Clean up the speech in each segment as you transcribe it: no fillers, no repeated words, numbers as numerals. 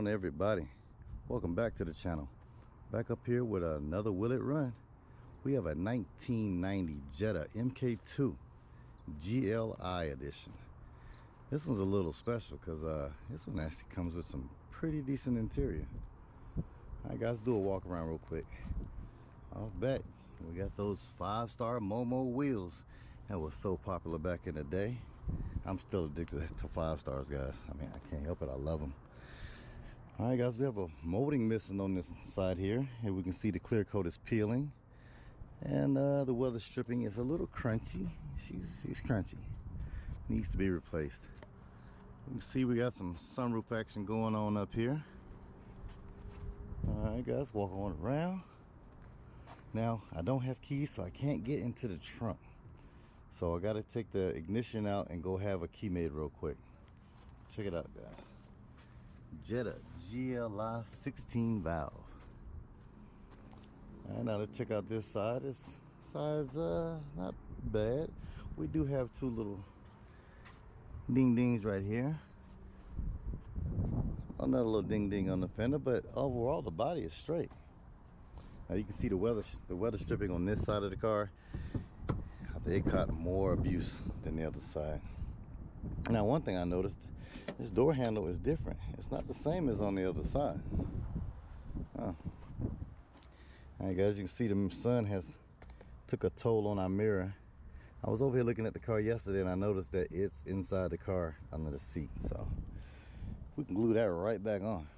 on, everybody? Welcome back to the channel. Back up here with another Will It Run. We have a 1990 Jetta MK2 GLI edition. This one's a little special because this one actually comes with some pretty decent interior. Alright guys, do a walk around real quick. Off back, we got those 5-star Momo wheels that was so popular back in the day. I'm still addicted to 5 stars, guys. I mean, I can't help it, I love them. All right guys, we have a molding missing on this side here. Here we can see the clear coat is peeling, and the weather stripping is a little crunchy. She's crunchy, needs to be replaced. You can see we got some sunroof action going on up here. All right guys, walk on around. Now I don't have keys, so I can't get into the trunk, so I got to take the ignition out and go have a key made real quick. Check it out guys. Jetta GLI 16 valve. And now let's check out this side. This side's not bad. We do have 2 little ding dings right here. Another little ding ding on the fender, but overall the body is straight. Now you can see the weather stripping on this side of the car. I think it caught more abuse than the other side. Now one thing I noticed, this door handle is different. It's not the same as on the other side. All right guys, you can see the sun has took a toll on our mirror. I was over here looking at the car yesterday and I noticed that it's inside the car under the seat, so we can glue that right back on.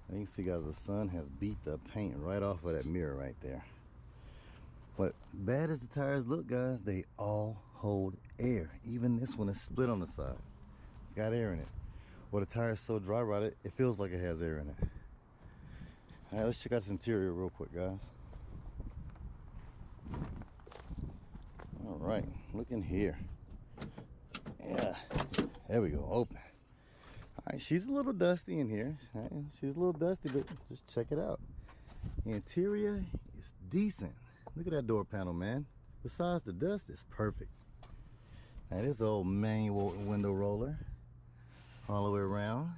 And you can see guys, the sun has beat the paint right off of that mirror right there. But bad as the tires look guys, they all hold air. Even this one is split on the side. It's got air in it. Well, the tire is so dry rotted, it feels like it has air in it. All right, let's check out this interior real quick guys. All right, look in here. Yeah, there we go, open. All right, she's a little dusty in here. She's a little dusty, but just check it out. The interior is decent. Look at that door panel, man. Besides the dust, it's perfect. Now this old manual window roller all the way around.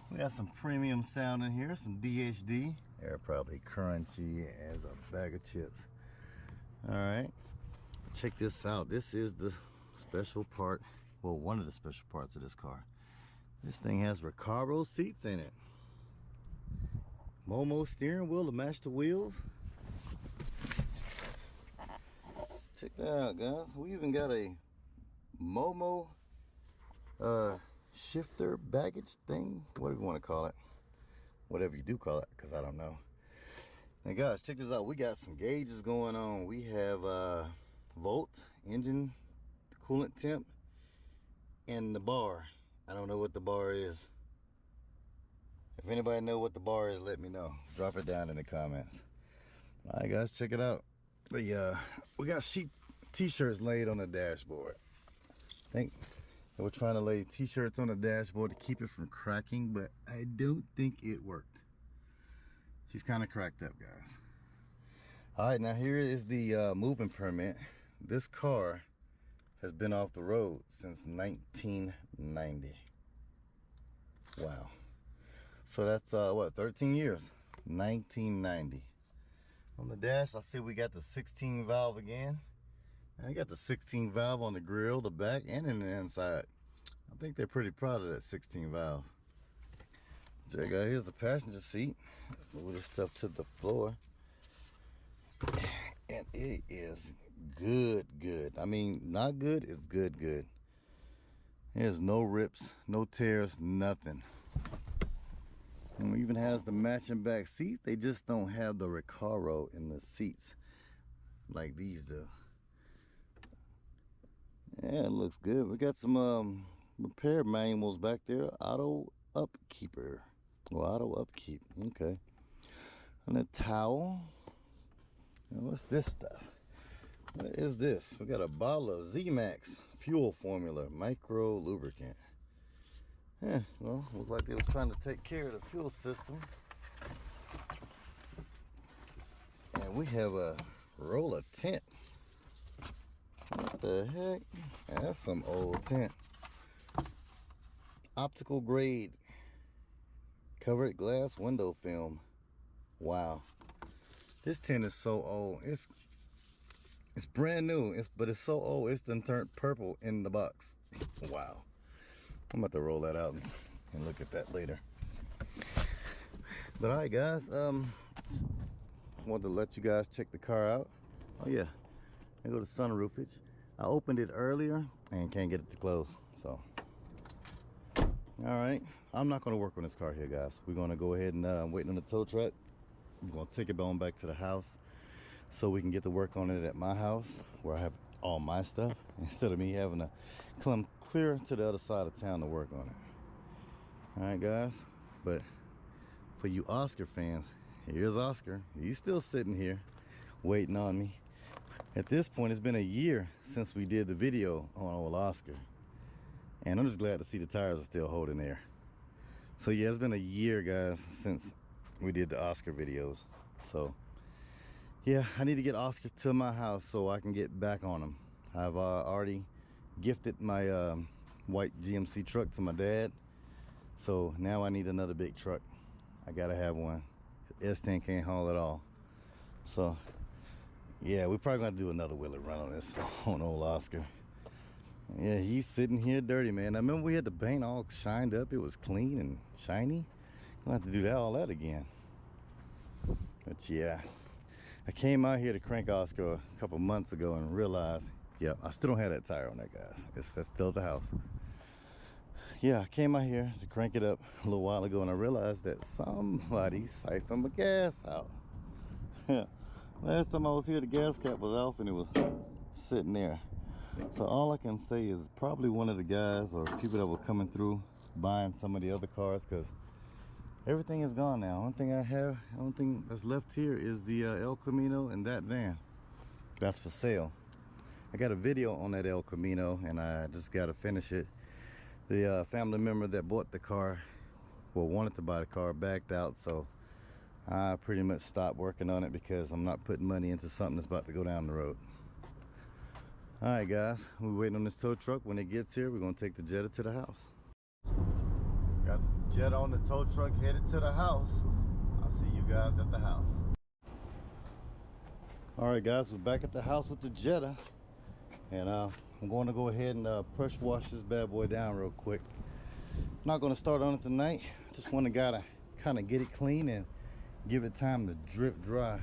We got some premium sound in here, some DHD. They're probably crunchy as a bag of chips. All right, check this out. This is the special part, well, one of the special parts of this car. This thing has Recaro seats in it. Momo steering wheel to match the wheels. Check that out guys. We even got a Momo shifter baggage thing, whatever you want to call it, whatever you do call it, because I don't know. Now guys, check this out. We got some gauges going on. We have volt, engine, coolant temp, and the bar. I don't know what the bar is. If anybody know what the bar is, let me know. Drop it down in the comments. All right guys, check it out. We got sheet t-shirts laid on the dashboard. I think they were trying to lay t-shirts on the dashboard to keep it from cracking, but I don't think it worked. She's kind of cracked up guys. All right, now here is the moving permit. This car has been off the road since 1990. Wow. So that's what, 13 years. 1990. On the dash, I see we got the 16 valve again. And I got the 16 valve on the grill, the back, and in the inside. I think they're pretty proud of that 16 valve. Check out, here's the passenger seat. Move this stuff to the floor. And it is good. I mean, not good, it's good. There's no rips, no tears, nothing. And it even has the matching back seats. They just don't have the Recaro in the seats like these do. Yeah, it looks good. We got some repair manuals back there. Auto upkeeper. Well, auto upkeep. Okay. And a towel. And what's this stuff? What is this? We got a bottle of Z-Max fuel formula micro lubricant. Yeah, well, looks like they was trying to take care of the fuel system. And we have a roll of tint. What the heck? That's some old tint. Optical grade covered glass window film. Wow, this tin is so old. It's brand new, but it's so old it's done turned purple in the box. Wow, I'm about to roll that out and look at that later. But all right, guys, wanted to let you guys check the car out. Oh yeah, there go the sunroofage. I opened it earlier and can't get it to close, so. All right, I'm not gonna work on this car here, guys. We're gonna go ahead and wait on the tow truck. I'm gonna take it on back to the house so we can get to work on it at my house where I have all my stuff, instead of me having to come clear to the other side of town to work on it. All right, guys, but for you Oscar fans, here's Oscar. He's still sitting here waiting on me. At this point, it's been a year since we did the video on old Oscar, and I'm just glad to see the tires are still holding there. So yeah, it's been a year, guys, since we did the Oscar videos. So yeah, I need to get Oscar to my house so I can get back on him. I've already gifted my white GMC truck to my dad, so now I need another big truck. I gotta have one. S10 can't haul it all. So yeah, we're probably gonna do another wheeler run on this, on old Oscar. Yeah, he's sitting here dirty, man. I remember we had the paint all shined up. It was clean and shiny. We'll have to do all that again. But yeah, I came out here to crank Oscar a couple months ago and realized, yeah, I still don't have that tire on that, guys. That's still at the house. Yeah, I came out here to crank it up a little while ago and I realized that somebody siphoned my gas out. Last time I was here, the gas cap was off and it was sitting there. So all I can say is probably one of the guys or people that were coming through buying some of the other cars, because everything is gone now. Only thing that's left here is the El Camino and that van. That's for sale. I got a video on that El Camino and I just got to finish it. The family member that bought the car, well, wanted to buy the car, backed out, so I pretty much stopped working on it because I'm not putting money into something that's about to go down the road. All right, guys, we're waiting on this tow truck. When it gets here, we're gonna take the Jetta to the house. Got the Jetta on the tow truck headed to the house. I'll see you guys at the house. All right, guys, we're back at the house with the Jetta, and I'm going to go ahead and pressure wash this bad boy down real quick. Not going to start on it tonight. Just want to kind of get it clean and give it time to drip dry.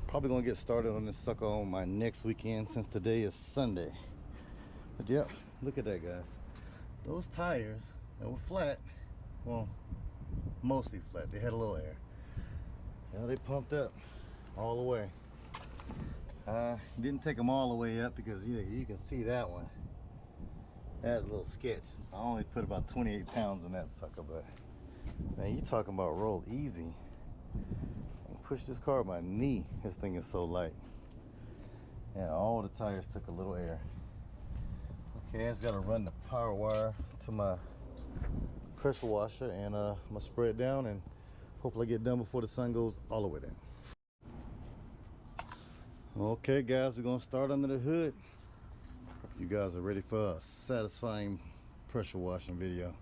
Probably gonna get started on this sucker on my next weekend, since today is Sunday. But yep, look at that, guys. Those tires that were flat, well, mostly flat, they had a little air. Yeah, they pumped up all the way. Didn't take them all the way up because you can see that one. That little sketch. So I only put about 28 pounds in that sucker, but man, you talking about roll easy. Push this car with my knee. This thing is so light. Yeah, all the tires took a little air. Okay, I just gotta run the power wire to my pressure washer, and I'm gonna spray it down and hopefully get done before the sun goes all the way down. Okay, guys, we're gonna start under the hood. Hope you guys are ready for a satisfying pressure washing video.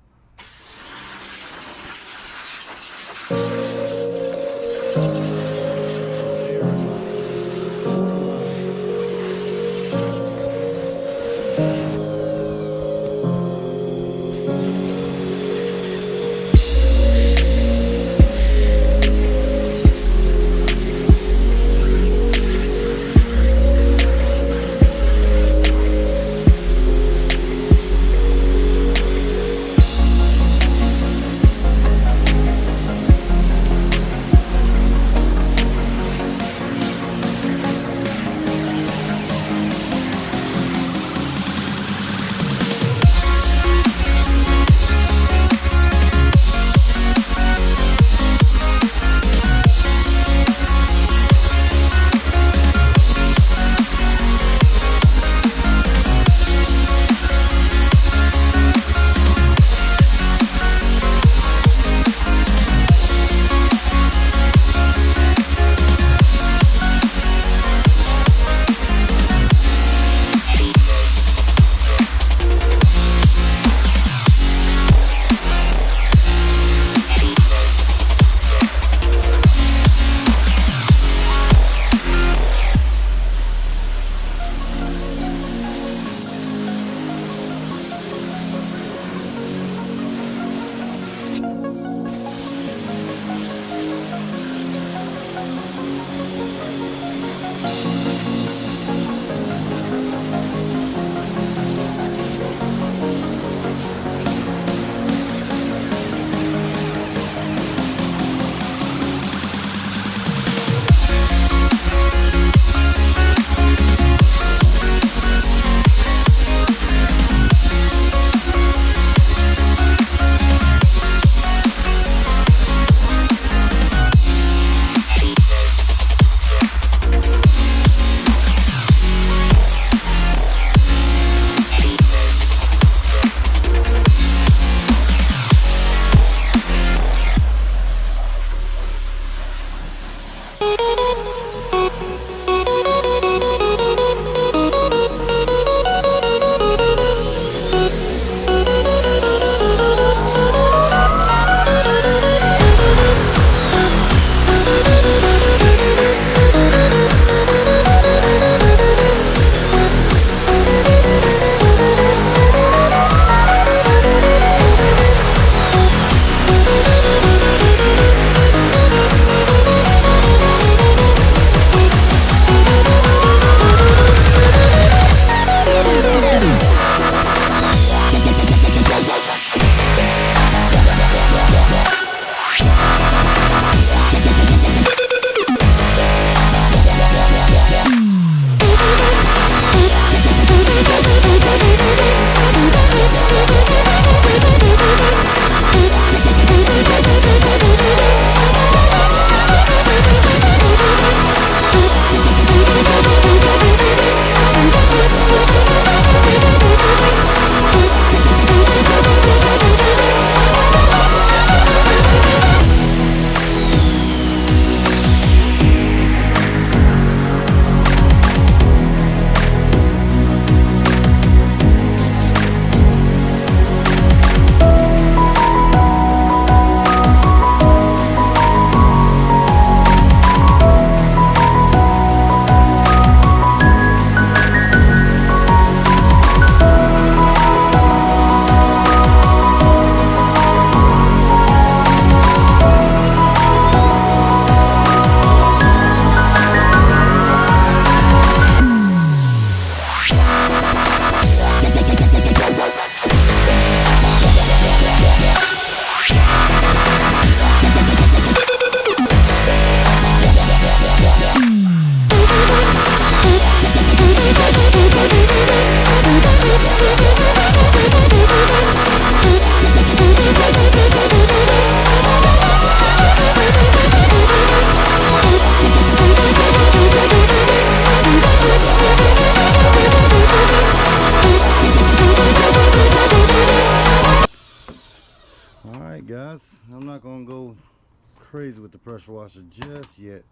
crazy with the pressure washer just yet.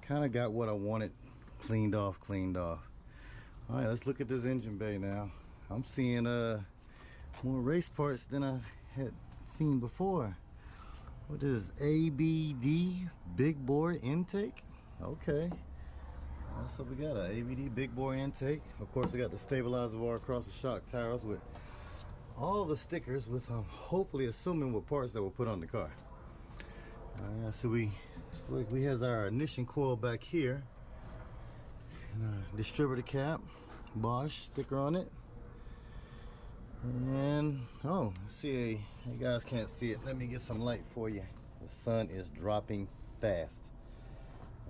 Kind of got what I wanted cleaned off. All right, let's look at this engine bay now. I'm seeing more race parts than I had seen before. What is ABD big bore intake? Okay, so we got an ABD big bore intake. Of course, we got the stabilizer bar across the shock towers with all the stickers, with hopefully assuming what parts that were put on the car. So we has our ignition coil back here, and our distributor cap, Bosch sticker on it. And oh, see, you guys can't see it. Let me get some light for you. The sun is dropping fast.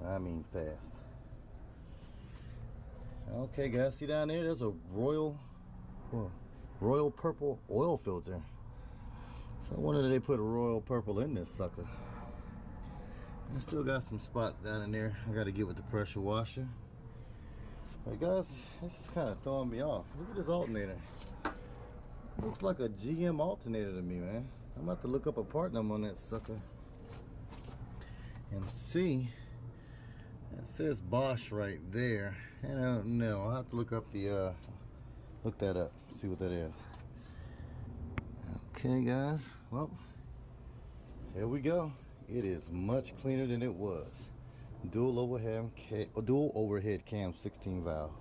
I mean fast. Okay, guys, see down there? There's a royal purple oil filter. So I wonder if they put a royal purple in this sucker. I still got some spots down in there I got to get with the pressure washer. But guys, this is kind of throwing me off. Look at this alternator. Looks like a GM alternator to me, man. I'm about to look up a part number on that sucker and see. It says Bosch right there. And I don't know. I'll have to look up the look that up, see what that is. Okay, guys. Well, here we go. It is much cleaner than it was. Dual overhead cam 16 valve.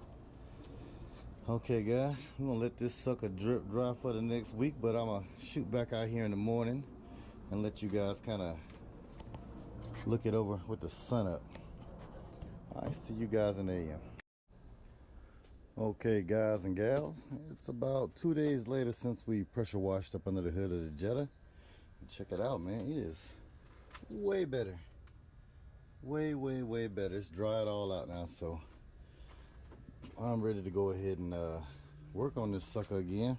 Okay, guys, we're gonna let this sucker drip dry for the next week, but I'm gonna shoot back out here in the morning and let you guys kind of look it over with the sun up. I see you guys in the AM. Okay, guys and gals, it's about 2 days later since we pressure washed up under the hood of the Jetta. Check it out, man. It is way better. Way better. It's dried all out now, so I'm ready to go ahead and work on this sucker again.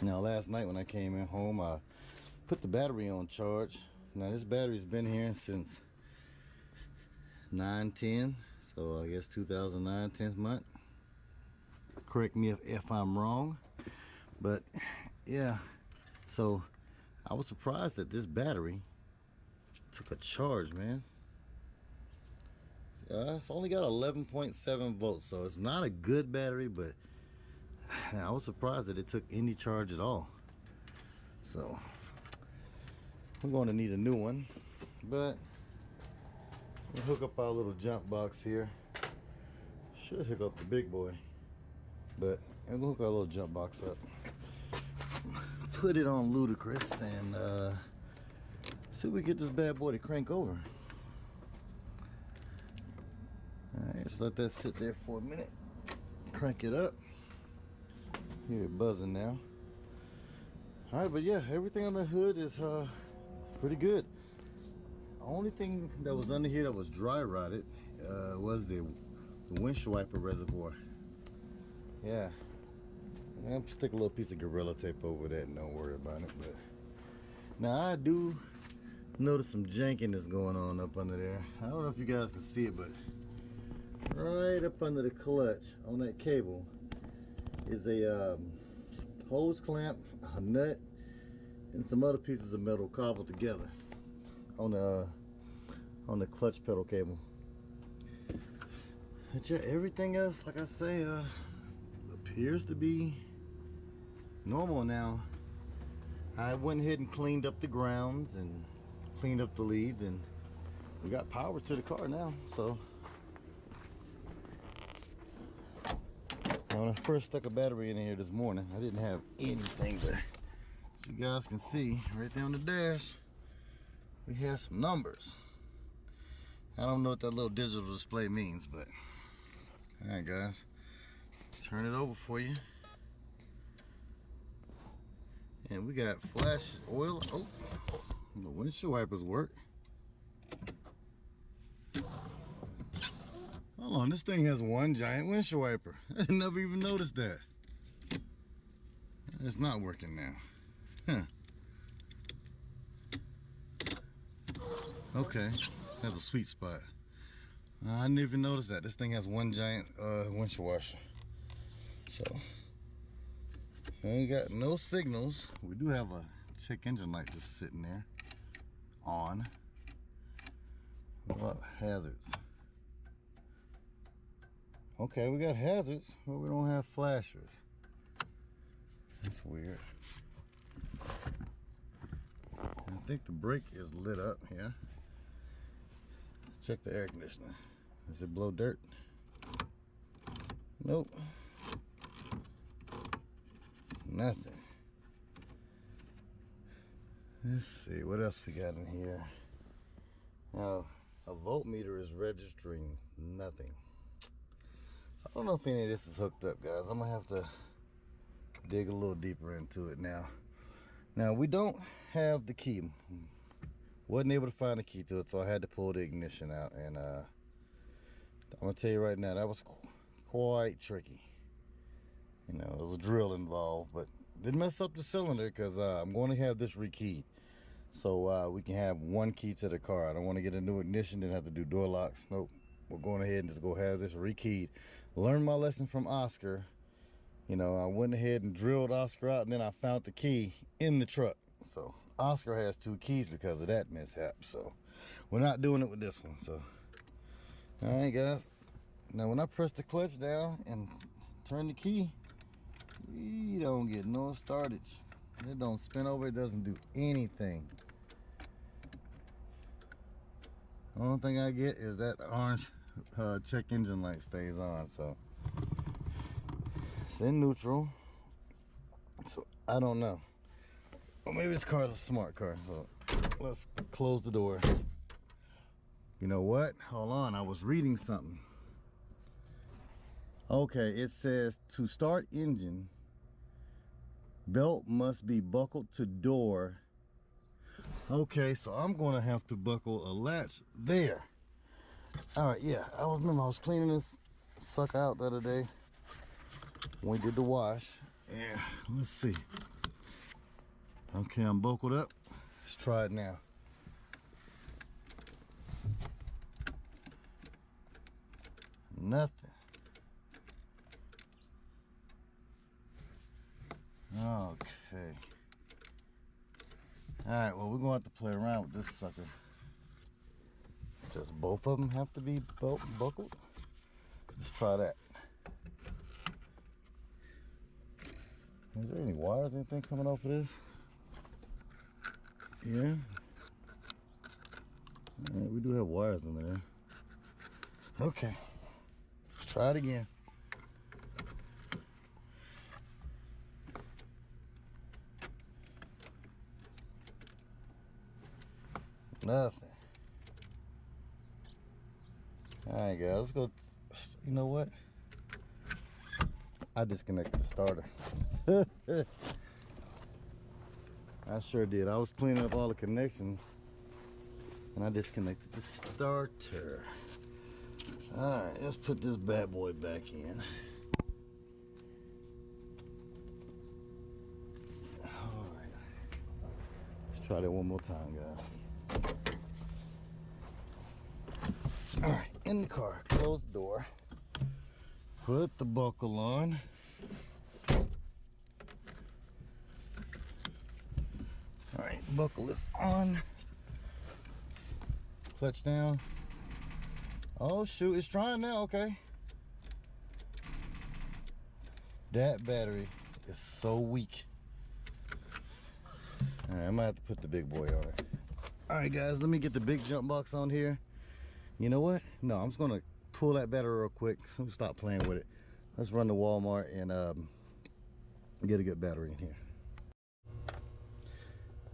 Now, last night when I came in home, I put the battery on charge. Now, this battery's been here since 9/10, so I guess 2009, 10th month. Correct me if I'm wrong, but yeah. So I was surprised that this battery took a charge, man. It's only got 11.7 volts, so it's not a good battery, but I was surprised that it took any charge at all. So we're going to need a new one, but we'll hook up our little jump box here. Should hook up the big boy, but we're gonna hook our little jump box up, put it on ludicrous, and see if we get this bad boy to crank over. Alright, just let that sit there for a minute. Crank it up. Hear it buzzing now. Alright, but yeah, everything on the hood is pretty good. The only thing that was under here that was dry rotted was the windshield wiper reservoir. Yeah. I'll stick a little piece of Gorilla Tape over that and don't worry about it. But now I do notice some jankiness going on up under there. I don't know if you guys can see it, but right up under the clutch on that cable is a hose clamp, a nut, and some other pieces of metal cobbled together on the clutch pedal cable. But yeah, everything else, like I say, appears to be normal now. I went ahead and cleaned up the grounds and cleaned up the leads, and we got power to the car now. So when I first stuck a battery in here this morning, I didn't have anything, but as you guys can see right there on the dash, we have some numbers. I don't know what that little digital display means, but all right, guys, turn it over for you. And we got flash oil. Oh, the windshield wipers work. Hold on, this thing has one giant windshield wiper. I never even noticed that. It's not working now. Huh. Okay, that's a sweet spot. I didn't even notice that. This thing has one giant windshield washer. So, we ain't got no signals. We do have a check engine light just sitting there on. What about hazards? Okay, we got hazards, but we don't have flashers. That's weird. I think the brake is lit up here. Check the air conditioner. Does it blow dirt? Nope. Nothing. Let's see, what else we got in here? Now, a voltmeter is registering nothing. So I don't know if any of this is hooked up, guys. I'm gonna have to dig a little deeper into it now. Now, we don't have the key. Wasn't able to find the key to it, so I had to pull the ignition out. And I'm gonna tell you right now, that was quite tricky. You know, there was a drill involved, but didn't mess up the cylinder because I'm going to have this rekeyed. So we can have one key to the car. I don't want to get a new ignition, then have to do door locks. Nope. We're going ahead and just go have this rekeyed. Learned my lesson from Oscar. You know, I went ahead and drilled Oscar out, and then I found the key in the truck. So Oscar has 2 keys because of that mishap. So we're not doing it with this one. So, all right, guys. Now, when I press the clutch down and turn the key, you don't get no startage. It don't spin over. It doesn't do anything. The only thing I get is that orange check engine light stays on. So it's in neutral. So I don't know. Well, maybe this car is a smart car. So let's close the door. You know what? Hold on. I was reading something. Okay, it says to start engine, belt must be buckled to door. Okay, so I'm gonna have to buckle a latch there. All right, yeah, I remember I was cleaning this sucker out the other day when we did the wash. Yeah, let's see. Okay, I'm buckled up. Let's try it now. Nothing. Okay. All right, well, we're gonna have to play around with this sucker. Just both of them have to be buckled. Let's try that. Is there any wires, anything coming off of this? Yeah. All right, we do have wires in there. Okay. Let's try it again. Nothing. All right, guys, let's go. You know what? I disconnected the starter. I sure did. I was cleaning up all the connections and I disconnected the starter. All right, let's put this bad boy back in. All right, let's try that one more time, guys. All right, in the car, close the door, put the buckle on. All right, buckle is on. Clutch down. Oh shoot, it's trying now, okay. That battery is so weak. All right, I might have to put the big boy on it. All right, guys, let me get the big jump box on here. You know what? No, I'm just gonna pull that battery real quick. So stop playing with it. Let's run to Walmart and get a good battery in here.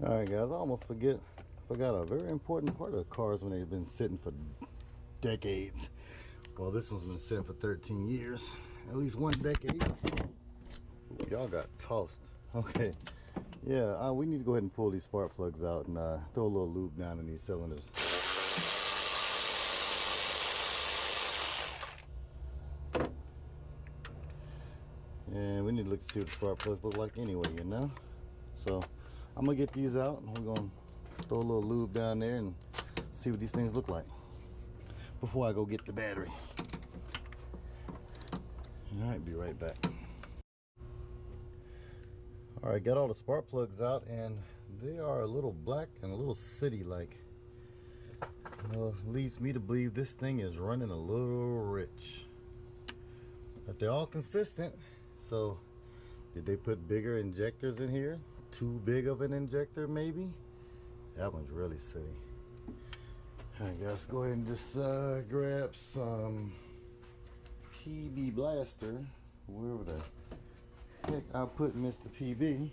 All right, guys, I almost forgot a very important part of cars when they've been sitting for decades. Well, this one's been sitting for 13 years, at least 1 decade. Y'all got tossed. Okay, yeah, we need to go ahead and pull these spark plugs out and throw a little lube down in these cylinders. And we need to look to see what the spark plugs look like anyway, you know? So I'm gonna get these out and we're gonna throw a little lube down there and see what these things look like before I go get the battery. All right, be right back. All right, got all the spark plugs out and they are a little black and a little city-like. Leads me to believe this thing is running a little rich. But they're all consistent. So, did they put bigger injectors in here? Too big of an injector, maybe? That one's really city. I guess go ahead and just grab some PB Blaster. Wherever the heck I put Mr. PB.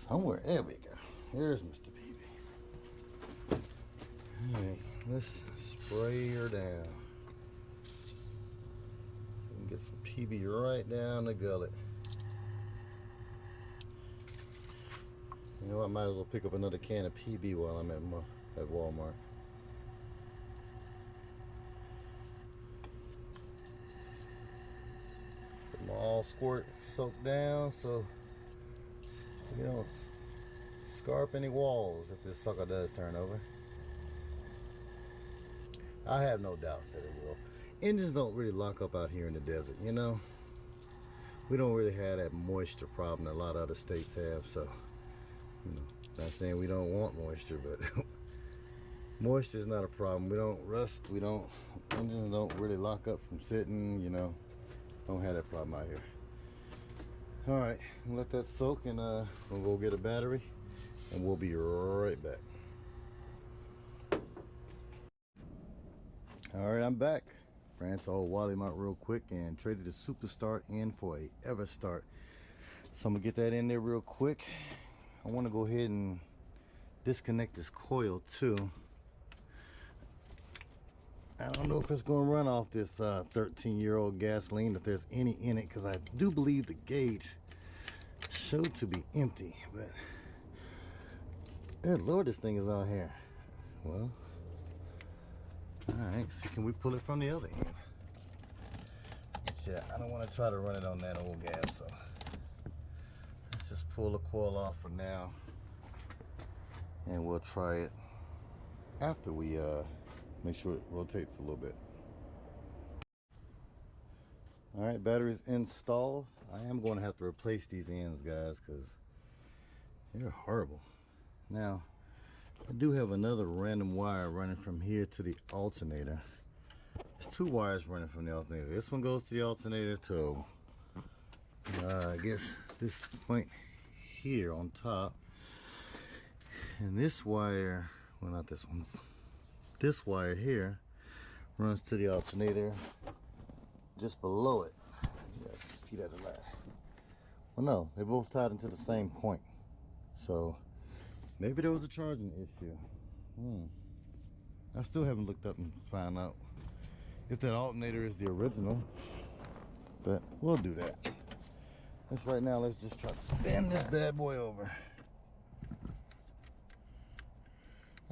Somewhere. There we go. There's Mr. PB. Alright, let's spray her down. And get some PB right down the gullet. You know what? I might as well pick up another can of PB while I'm at Walmart. Get them all soaked down so you don't scarp any walls if this sucker does turn over. I have no doubts that it will. Engines don't really lock up out here in the desert, you know. We don't really have that moisture problem that a lot of other states have, so you know, not saying we don't want moisture, but moisture is not a problem. We don't rust, engines don't really lock up from sitting, you know. Don't have that problem out here. All right, let that soak, and we'll go get a battery, and we'll be right back. All right, I'm back. Ran to old Wally Mart real quick and traded the Super Start in for a Ever Start. So I'm gonna get that in there real quick. I want to go ahead and disconnect this coil too. I don't know if it's going to run off this 13-year-old gasoline, if there's any in it, because I do believe the gauge showed to be empty. But good Lord, this thing is on here. Well, all right. So can we pull it from the other end? Yeah, I don't want to try to run it on that old gas, so let's just pull the coil off for now, and we'll try it after we make sure it rotates a little bit. All right, battery's installed. I am going to have to replace these ends, guys, because they're horrible. Now, I do have another random wire running from here to the alternator. There's two wires running from the alternator. This one goes to the alternator to, I guess, this point here on top. And this wire, well, not this one, this wire here runs to the alternator just below it. You guys can see that a lot. Well, no, they're both tied into the same point. So maybe there was a charging issue. I still haven't looked up and found out if that alternator is the original, but we'll do that. Let's right now, let's just try to spin this bad boy over.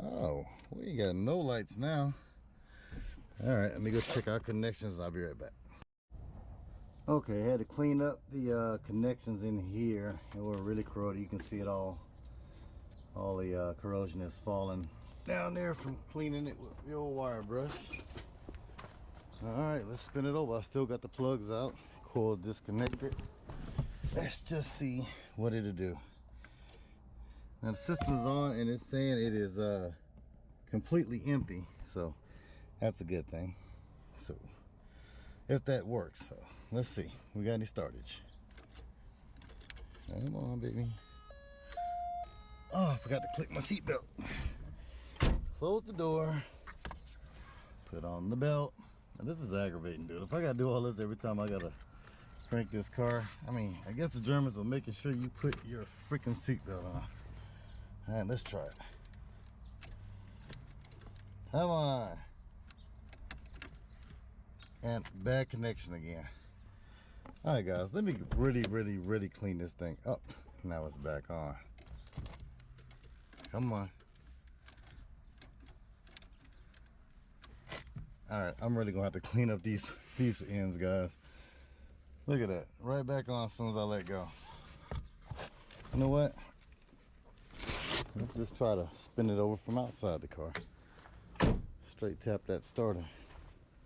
Oh, we got no lights now. All right, let me go check our connections. I'll be right back. Okay, I had to clean up the connections in here. They were really corroded. You can see it all the corrosion is falling down there from cleaning it with the old wire brush. All right, let's spin it over. I still got the plugs out, coil disconnected. Let's just see what it'll do. Now the system's on and it's saying it is completely empty, so that's a good thing. So if that works, so let's see. We got any startage? Come on, baby. Oh, I forgot to click my seatbelt. Close the door. Put on the belt. Now this is aggravating, dude. If I gotta do all this every time I gotta crank this car, I mean, I guess the Germans were making sure you put your freaking seatbelt on. All right, let's try it. Come on. And bad connection again. All right, guys, let me really clean this thing up. Now it's back on. Come on. All right, I'm really gonna have to clean up these ends, guys. Look at that, right back on as soon as I let go. You know what? Let's just try to spin it over from outside the car. Straight tap that starter.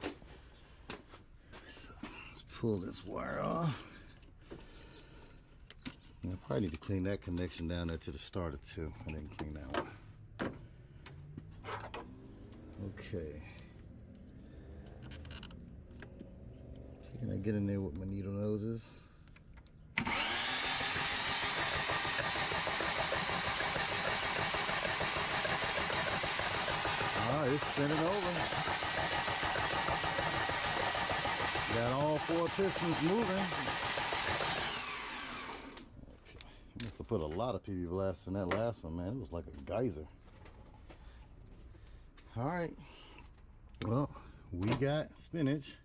So let's pull this wire off. I probably need to clean that connection down there to the starter too. I didn't clean that one. Okay. So can I get in there with my needle noses? Alright, it's spinning over. Got all 4 pistons moving. Okay. Must have put a lot of PB Blast in that last one, man. It was like a geyser. Alright. Well, we got spinach.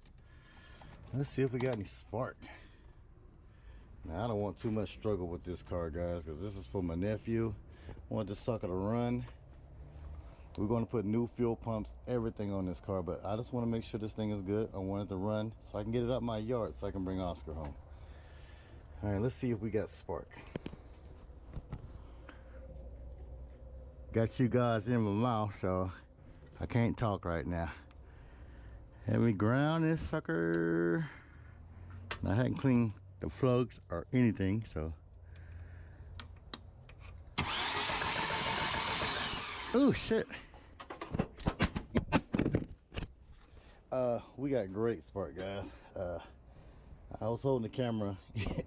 Let's see if we got any spark. Now, I don't want too much struggle with this car, guys, because this is for my nephew. I want this sucker to run. We're going to put new fuel pumps, everything on this car, but I just want to make sure this thing is good. I want it to run so I can get it up my yard so I can bring Oscar home. All right, let's see if we got spark. Got you guys in my mouth, so I can't talk right now. Let me ground this sucker. I hadn't cleaned the plugs or anything, so. Oh shit. We got great spark, guys. I was holding the camera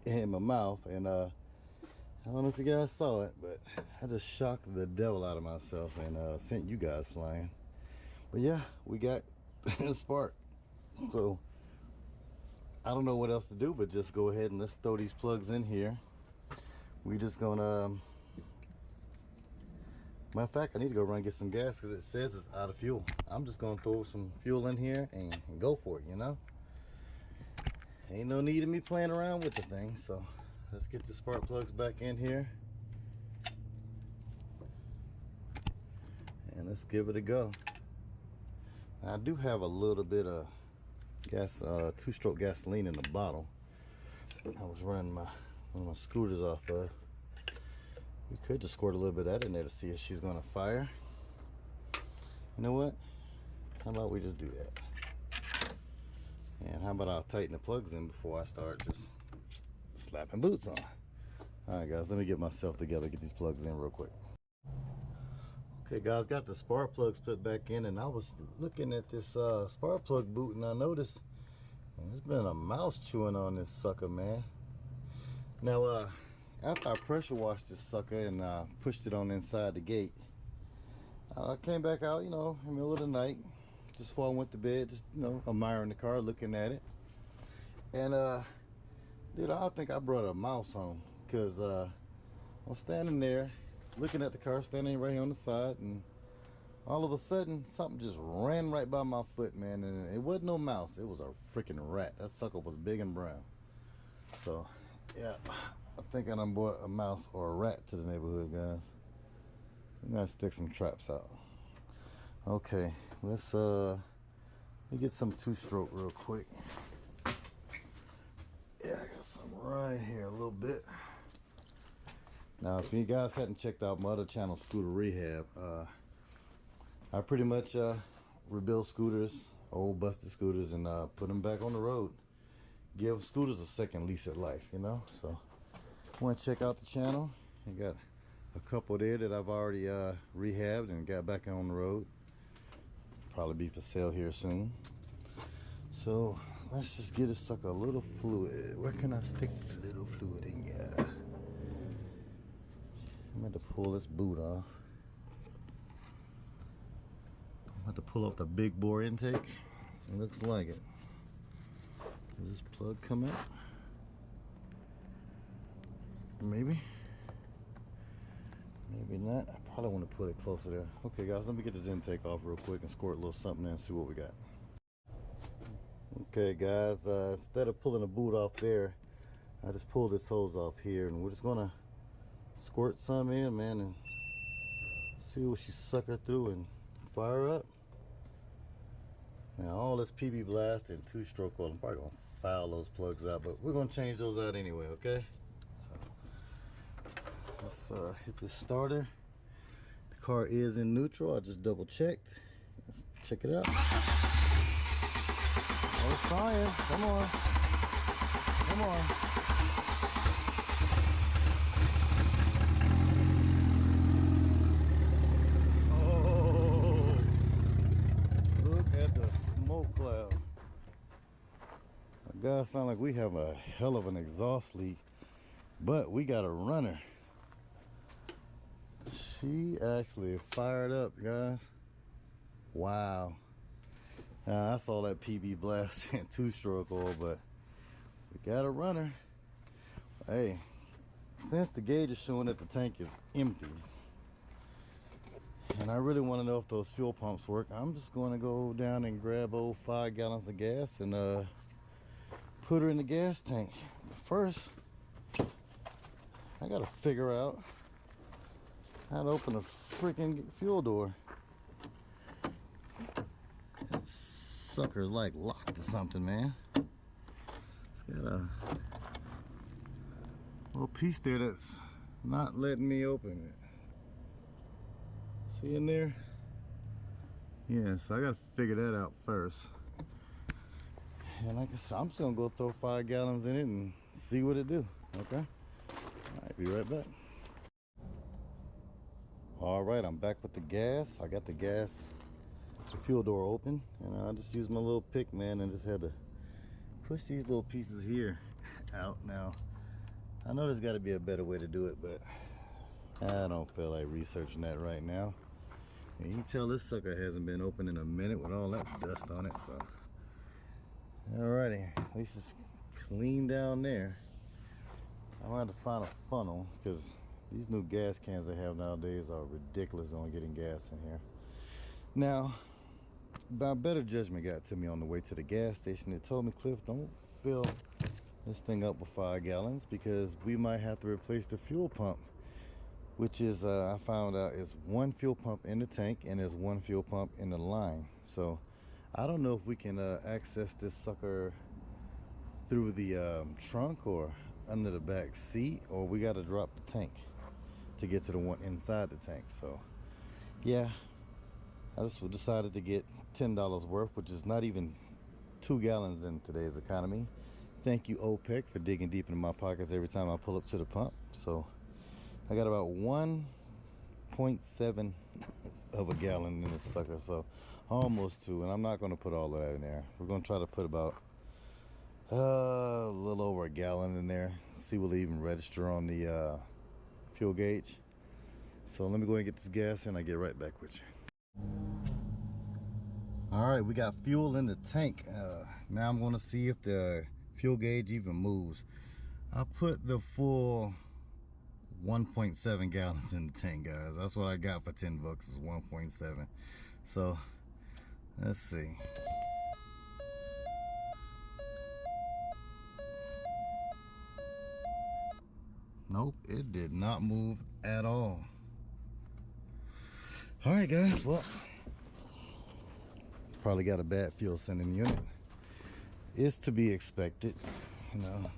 in my mouth, and I don't know if you guys saw it, but I just shocked the devil out of myself and sent you guys flying. But yeah, we got spark. So I don't know what else to do but just go ahead and let's throw these plugs in here. We just gonna matter of fact, I need to go run and get some gas because it says it's out of fuel. I'm just gonna throw some fuel in here and go for it, you know. Ain't no need of me playing around with the thing. So let's get the spark plugs back in here and let's give it a go. Now, I do have a little bit of gas, 2-stroke gasoline in the bottle. I was running one of my scooters off of. We could just squirt a little bit of that in there to see if she's gonna fire. You know what? How about we just do that? And how about I'll tighten the plugs in before I start just slapping boots on. All right, guys, let me get myself together, get these plugs in real quick. Okay, guys, got the spark plugs put back in, and I was looking at this spark plug boot, and I noticed there's been a mouse chewing on this sucker, man. Now, after I pressure washed this sucker and pushed it on inside the gate, I came back out, you know, in the middle of the night, just before I went to bed, just, you know, admiring the car, looking at it. And, dude, I think I brought a mouse home, because I was standing there, looking at the car, standing right here on the side, and all of a sudden, something just ran right by my foot, man, and it wasn't no mouse, it was a freaking rat. That sucker was big and brown. So, yeah. I think I done brought a mouse or a rat to the neighborhood, guys. I'm gonna stick some traps out. Okay, let's let me get some 2-stroke real quick. Yeah, I got some right here a little bit. Now, if you guys hadn't checked out my other channel, Scooter Rehab, I pretty much rebuild scooters, old busted scooters, and put them back on the road. Give scooters a second lease at life, you know. So want to check out the channel. I got a couple there that I've already rehabbed and got back on the road. Probably be for sale here soon. So let's just get this sucker a little fluid. Where can I stick the little fluid in? Yeah, I'm going to pull this boot off. I'm going to pull off the big bore intake. It looks like it. Does this plug come out? Maybe. Maybe not. I probably want to put it closer there. Okay, guys, let me get this intake off real quick and squirt a little something in and see what we got. Okay, guys, instead of pulling the boot off there, I just pulled this hose off here, and we're just gonna squirt some in, man, and see what she sucker through and fire up. Now, all this PB Blast and 2-stroke oil, I'm probably gonna foul those plugs out, but we're gonna change those out anyway, okay? Let's hit the starter. The car is in neutral. I just double checked. Let's check it out. Oh, it's trying. Come on. Come on. Guys, sound like we have a hell of an exhaust leak, but we got a runner. She actually fired up, guys. Wow. Now, I saw that PB blast in 2-stroke oil, but we got a runner. Hey, since the gauge is showing that the tank is empty, and I really want to know if those fuel pumps work, I'm just going to go down and grab old 5 gallons of gas and put her in the gas tank. But first, I got to figure out how to open a freaking fuel door. That sucker's like locked or something, man. It's got a little piece there that's not letting me open it. See in there? Yeah, so I gotta figure that out first. And like I said, I'm just gonna go throw 5 gallons in it and see what it do, okay? All right, be right back. All right, I'm back with the gas. I got the fuel door open, and I just used my little pick, man, and just had to push these little pieces here out. Now, I know there's gotta be a better way to do it, but I don't feel like researching that right now. And you can tell this sucker hasn't been open in a minute with all that dust on it, so. Alrighty, at least it's clean down there. I'm gonna have to find a funnel, because these new gas cans they have nowadays are ridiculous on getting gas in here. Now, my better judgment got to me on the way to the gas station. It told me, Cliff, don't fill this thing up with 5 gallons because we might have to replace the fuel pump, which is I found out is 1 fuel pump in the tank and there's 1 fuel pump in the line. So I don't know if we can access this sucker through the trunk or under the back seat, or we got to drop the tank to get to the one inside the tank. So yeah, I just decided to get $10 worth, which is not even 2 gallons in today's economy. Thank you, OPEC, for digging deep into my pockets every time I pull up to the pump. So I got about 1.7 of a gallon in this sucker, so almost 2, and I'm not going to put all of that in there. We're going to try to put about a little over a gallon in there. See will it even register on the fuel gauge. So let me go ahead and get this gas and I'll get right back with you. All right, we got fuel in the tank. Now I'm going to see if the fuel gauge even moves. I put the full 1.7 gallons in the tank, guys. That's what I got for 10 bucks is 1.7. So let's see. Nope, it did not move at all. All right, guys, well, probably got a bad fuel sending unit. It's to be expected. You know,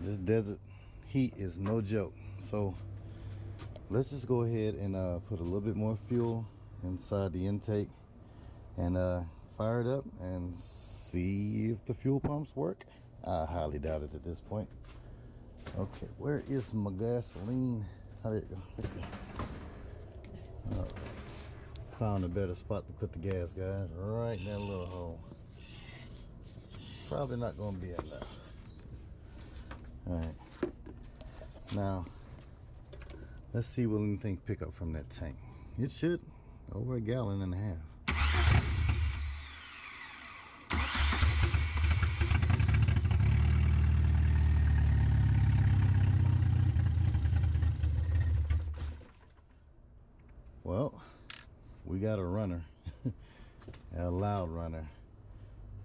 this desert heat is no joke. So let's just go ahead and put a little bit more fuel inside the intake and fire it up and see if the fuel pumps work. I highly doubt it at this point. Okay, where is my gasoline? Oh, there it go. There it go. Found a better spot to put the gas, guys. Right in that little hole. Probably not going to be enough. All right. Now, let's see what anything pick up from that tank. It should. Over a gallon and a half. Well, we got a runner. A loud runner.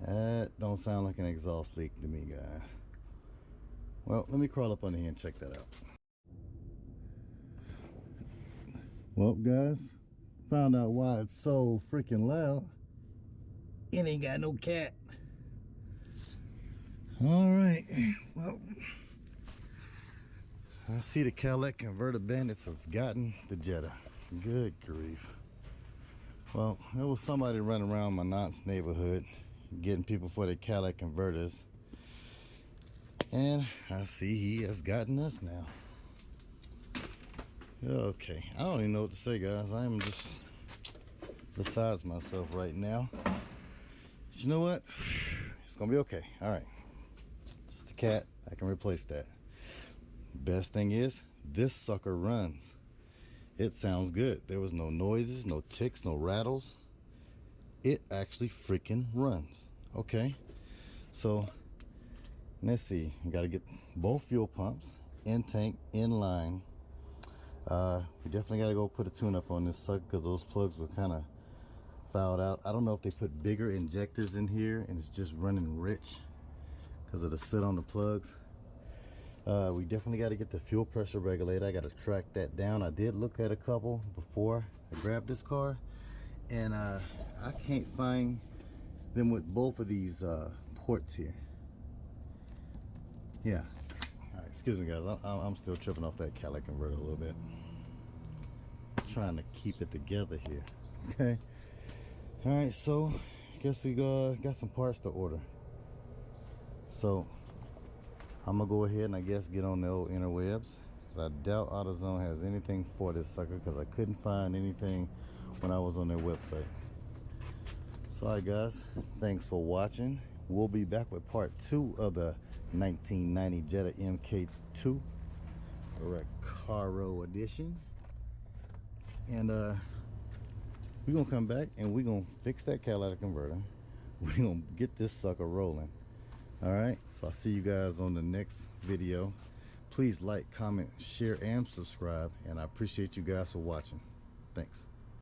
That don't sound like an exhaust leak to me, guys. Well, let me crawl up under here and check that out. Well, guys, found out why it's so freaking loud. It ain't got no cat. All right, well, I see the catalytic converter bandits have gotten the Jetta. Good grief. Well, there was somebody running around my aunt's neighborhood getting people for their catalytic converters, and I see he has gotten us now. Okay, I don't even know what to say, guys. I am just besides myself right now. But you know what? It's gonna be okay. All right, cat, I can replace that. Best thing is, this sucker runs. It sounds good. There was no noises, no ticks, no rattles. It actually freaking runs. Okay, so let's see. You got to get both fuel pumps in tank, in line. We definitely got to go put a tune-up on this sucker because those plugs were kind of fouled out. I don't know if they put bigger injectors in here and it's just running rich because of the soot on the plugs. We definitely got to get the fuel pressure regulator. I got to track that down. I did look at a couple before I grabbed this car, and I can't find them with both of these ports here. Yeah. All right, excuse me guys, I'm still tripping off that catalytic converter a little bit. Trying to keep it together here. Okay. All right, so I guess we got some parts to order. So I'm gonna go ahead and I guess get on the old interwebs. I doubt AutoZone has anything for this sucker because I couldn't find anything when I was on their website. So alright guys, thanks for watching. We'll be back with part 2 of the 1990 Jetta MK2 Recaro edition. And we're gonna come back and we're gonna fix that catalytic converter. We're gonna get this sucker rolling. All right, so I'll see you guys on the next video. Please like, comment, share, and subscribe, and I appreciate you guys for watching. Thanks.